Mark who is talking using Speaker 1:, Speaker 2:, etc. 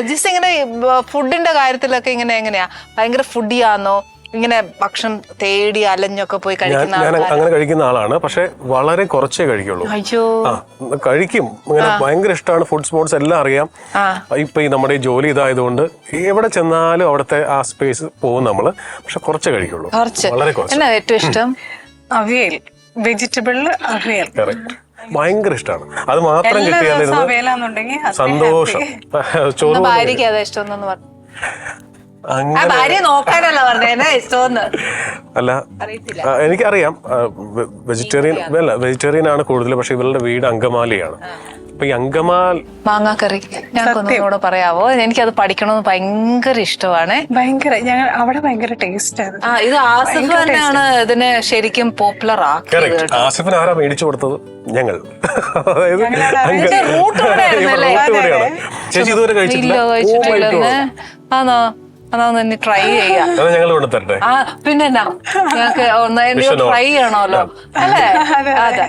Speaker 1: ജിസ് ഇങ്ങനെ ഫുഡിന്റെ കാര്യത്തിലൊക്കെ ഇങ്ങനെ എങ്ങനെയാ, ഭയങ്കര ഫുഡിയാന്നോ, ഇങ്ങനെ ഭക്ഷണം തേടി അലഞ്ഞൊക്കെ പോയി കഴിക്കുന്ന
Speaker 2: ഞാൻ അങ്ങനെ കഴിക്കുന്ന ആളാണ്, പക്ഷെ വളരെ കുറച്ചേ കഴിക്കുള്ളൂ.
Speaker 1: അയ്യോ
Speaker 2: കഴിക്കും, ഇങ്ങനെ ഭയങ്കര ഇഷ്ടമാണ്. ഫുഡ് സ്പോർട്സ് എല്ലാം അറിയാം. ഇപ്പൊ ഈ നമ്മുടെ ഈ ജോലി ഇതായതുകൊണ്ട് എവിടെ ചെന്നാലും അവിടുത്തെ ആ സ്പേസ് പോകും നമ്മള്, പക്ഷെ കുറച്ചേ കഴിക്കുള്ളൂ. വളരെ കുറച്ച്.
Speaker 1: എന്നാ ഏറ്റവും ഇഷ്ടം?
Speaker 3: അവിയൽ, വെജിറ്റബിളിൽ അവിയൽ
Speaker 2: കറക്റ്റ്, ഭയങ്കര ഇഷ്ടമാണ്. അത് മാത്രം കിട്ടിയാലിരുന്ന് സന്തോഷം. ചോറ്
Speaker 1: ഭാര്യക്ക് അതാ ഇഷ്ടം എന്ന് പറഞ്ഞു.
Speaker 2: അങ്ങനെ
Speaker 1: ഭാര്യ നോക്കാനല്ല പറഞ്ഞ ഇഷ്ടമെന്ന്
Speaker 2: അല്ല, എനിക്കറിയാം. വെജിറ്റേറിയൻ ആണ് കൂടുതൽ, പക്ഷെ ഇവരുടെ വീട് അങ്കമാലിയാണ്. അപ്പൊ ഈ അങ്കമാൽ
Speaker 1: മാങ്ങാക്കറി ഞങ്ങൾക്കൊന്നുകൂടെ പറയാവോ? എനിക്കത് പഠിക്കണമെന്ന് ഭയങ്കര ഇഷ്ടമാണ്.
Speaker 3: ഭയങ്കര, ഞങ്ങൾ അവിടെ ഭയങ്കര ടേസ്റ്റ് ആണ്.
Speaker 1: ഇത് ആസിഫ് തന്നെയാണ് ഇതിനെ ശരിക്കും പോപ്പുലർ ആക്കിയത്.
Speaker 2: ആസിഫിന് ആരാ മേടിച്ചു കൊടുത്തത്? ഞങ്ങൾ. ചേച്ചി ഇതുവരെ കഴിച്ചിട്ടില്ല?
Speaker 1: ആണോ? അതൊന്ന് ട്രൈ ചെയ്യാം.
Speaker 2: ഞങ്ങൾ കൊണ്ട് തരട്ടെ?
Speaker 1: പിന്നെ ഞങ്ങൾക്ക് ട്രൈ ചെയ്യണമല്ലോ അല്ലേ? അതെ.